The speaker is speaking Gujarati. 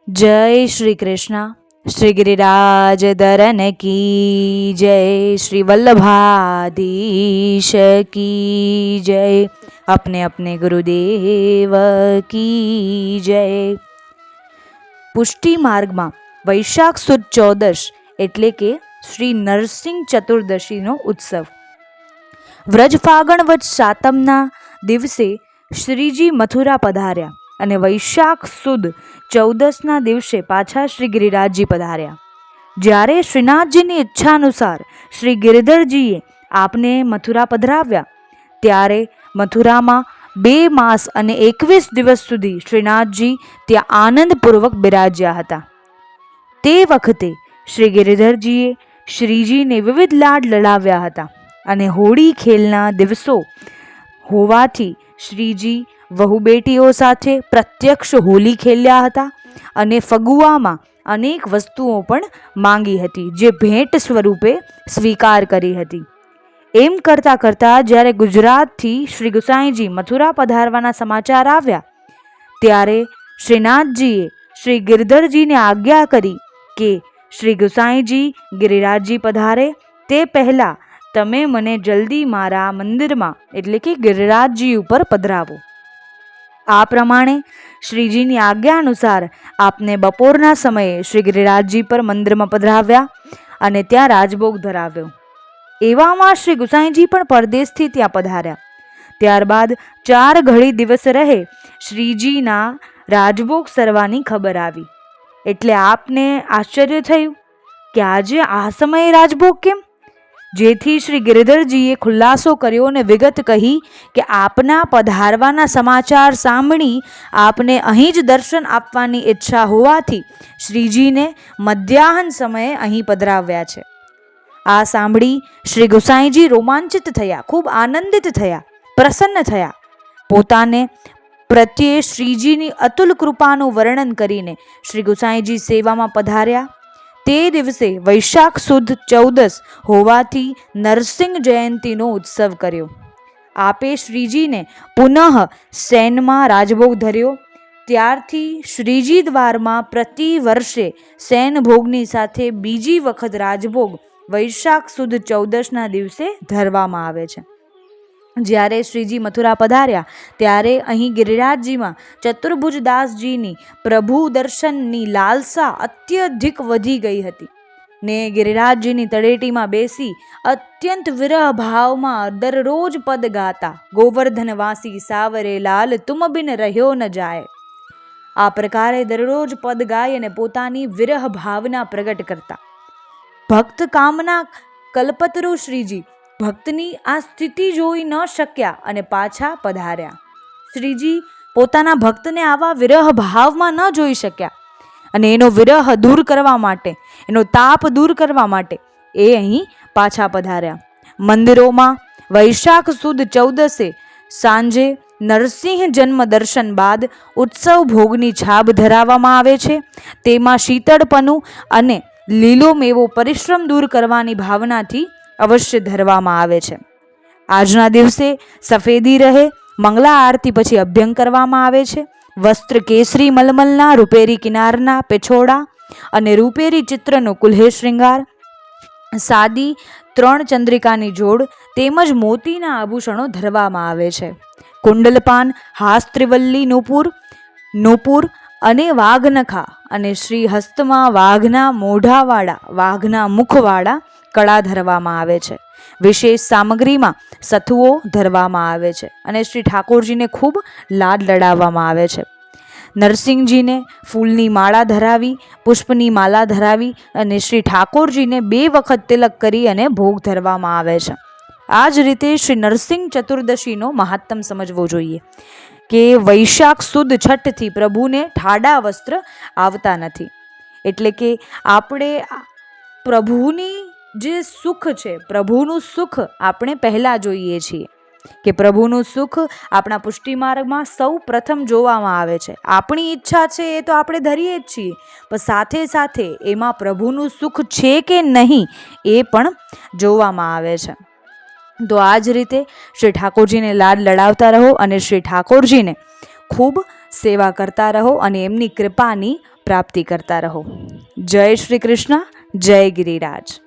जय श्री कृष्ण। श्री गिरिराज दरन की जय। श्री वल्लभाधीश की जय। अपने अपने गुरुदेव की जय। પુષ્ટિ માર્ગમાં વૈશાખ સુદ 14 એટલે કે શ્રી નરસિંહ ચતુર્દશીનો ઉત્સવ. વ્રજ ફાગણ વચ સાતમના દિવસે શ્રીજી મથુરા પધાર્યા અને વૈશાખ સુદ 14ના દિવસે પાછા શ્રી ગિરિરાજજી પધાર્યા. જ્યારે શ્રીનાથજીની ઈચ્છાનુસાર શ્રી ગિરધરજીએ આપને મથુરા પધરાવ્યા ત્યારે મથુરામાં 2 માસ અને 21 દિવસ સુધી શ્રીનાથજી ત્યાં આનંદપૂર્વક બિરાજ્યા હતા. તે વખતે શ્રી ગિરિધરજીએ શ્રીજીને વિવિધ લાડ લડાવ્યા હતા અને હોળી ખેલના દિવસો હોવાથી શ્રીજી વહુ બેટીઓ સાથે પ્રત્યક્ષ હોલી ખેલ્યા હતા અને ફગુઆમાં અનેક વસ્તુઓ પણ માંગી હતી જે ભેટ સ્વરૂપે સ્વીકાર કરી હતી. એમ કરતાં કરતાં જ્યારે ગુજરાતથી શ્રી ગુસાઈજી મથુરા પધારવાના સમાચાર આવ્યા ત્યારે શ્રીનાથજીએ શ્રી ગિરધરજીને આજ્ઞા કરી કે શ્રી ગુસાઈજી ગિરિરાજજી પધારે તે પહેલાં તમે મને જલ્દી મારા મંદિરમાં એટલે કે ગિરિરાજજી ઉપર પધરાવો. આ પ્રમાણે શ્રીજીની આજ્ઞા અનુસાર આપને બપોરના સમયે શ્રી ગિરિરાજજી પર મંદિરમાં પધરાવ્યા અને ત્યાં રાજભોગ ધરાવ્યો. એવામાં શ્રી ગુસાઈજી પણ પરદેશથી ત્યાં પધાર્યા. ત્યારબાદ 4 ઘડી દિવસ રહે શ્રીજીના રાજભોગ સરવાની ખબર આવી એટલે આપને આશ્ચર્ય થયું કે આજે આ સમયે રાજભોગ કેમ? જેથી શ્રી ગિરિધરજીએ ખુલાસો કર્યો અને વિગત કહી કે આપના પધારવાના સમાચાર સાંભળી આપને અહીં જ દર્શન આપવાની ઈચ્છા હોવાથી શ્રીજીને મધ્યાહન સમયે અહીં પધરાવ્યા છે. આ સાંભળી શ્રી ગુસાઈજી રોમાંચિત થયા, ખૂબ આનંદિત થયા, પ્રસન્ન થયા. પોતાને પ્રત્યે શ્રીજીની અતુલ કૃપાનું વર્ણન કરીને શ્રી ગુસાઈજી સેવામાં પધાર્યા. તે દિવસે વૈશાખ સુદ 14 હોવાથી નરસિંહ જયંતીનો ઉત્સવ કર્યો. આપે શ્રીજીને પુનઃ સૈનમાં રાજભોગ ધર્યો. ત્યારથી શ્રીજી દ્વારમાં પ્રતિ વર્ષે સૈન ભોગની સાથે બીજી વખત રાજભોગ વૈશાખ સુદ 14ના દિવસે ધરવામાં આવે છે. જ્યારે શ્રીજી મથુરા પધાર્યા ત્યારે અહીં ગિરિરાજજીમાં ચતુર્ભુજદાસજીની પ્રભુ દર્શનની લાલસા અત્યધિક વધી ગઈ હતી ને ગિરિરાજજીની તળેટીમાં બેસી અત્યંત વિરહ ભાવમાં દરરોજ પદ ગાતા ગોવર્ધનવાસી સાવરે લાલ તુમ બિન રહ્યો ન જાય. આ પ્રકારે દરરોજ પદ ગાય અને પોતાની વિરહ ભાવના પ્રગટ કરતા. ભક્ત કામના કલ્પતરુ શ્રીજી ભક્તની આ સ્થિતિ જોઈ ન શક્યા અને પાછા પધાર્યા. શ્રીજી પોતાના ભક્તને આવા વિરહ ભાવમાં ન જોઈ શક્યા અને એનો વિરહ દૂર કરવા માટે, એનો તાપ દૂર કરવા માટે એ અહીં પાછા પધાર્યા. મંદિરોમાં વૈશાખ સુદ 14 સાંજે નરસિંહ જન્મ દર્શન બાદ ઉત્સવ ભોગની છાબ ધરાવવામાં આવે છે. તેમાં શીતળપનું અને લીલો મેવો પરિશ્રમ દૂર કરવાની ભાવનાથી અવશ્ય ધરવામાં આવે છે. આજના દિવસે સફેદી રહે મંગલા આરતી પછી અભ્યંગ કરવામાં આવે છે. વસ્ત્ર કેસરી મલમલના રૂપેરી કિનારના પેછોડા અને રૂપેરી ચિત્રનો કુલ્હે શૃંગાર, સાદી 3 ચંદ્રિકાની જોડ તેમજ મોતીના આભૂષણો ધરવામાં આવે છે. કુંડલપાન, હાસ્ત્રિવલ્લી નૂપુર અને વાઘનખા અને શ્રી હસ્તમાં વાઘના મોઢાવાળા, વાઘના મુખવાળા કળા ધરવામાં આવે છે. વિશેષ સામગ્રીમાં સથુઓ ધરવામાં આવે છે અને શ્રી ઠાકોરજીને ખૂબ લાડ લડાવવામાં આવે છે. નરસિંહજીને ફૂલની માળા ધરાવી, પુષ્પની માલા ધરાવી અને શ્રી ઠાકોરજીને 2 વખત તિલક કરી અને ભોગ ધરવામાં આવે છે. આ જ રીતે શ્રી નરસિંહ ચતુર્દશીનો મહાત્મ સમજવો જોઈએ કે વૈશાખ સુદ 6થી પ્રભુને ઠાડા વસ્ત્ર આવતા નથી. એટલે કે આપણે પ્રભુની જે સુખ છે, પ્રભુનું સુખ આપણે પહેલાં જોઈએ છીએ કે પ્રભુનું સુખ આપણા પુષ્ટિ માર્ગમાં સૌ પ્રથમ જોવામાં આવે છે. આપણી ઈચ્છા છે એ તો આપણે ધરીએ જ છીએ, પણ સાથે સાથે એમાં પ્રભુનું સુખ છે કે નહીં એ પણ જોવામાં આવે છે. તો આ જ રીતે શ્રી ઠાકોરજીને લાડ લડાવતા રહો અને શ્રી ઠાકોરજીને ખૂબ સેવા કરતા રહો અને એમની કૃપાની પ્રાપ્તિ કરતા રહો. જય શ્રી કૃષ્ણ, જય ગિરિરાજ.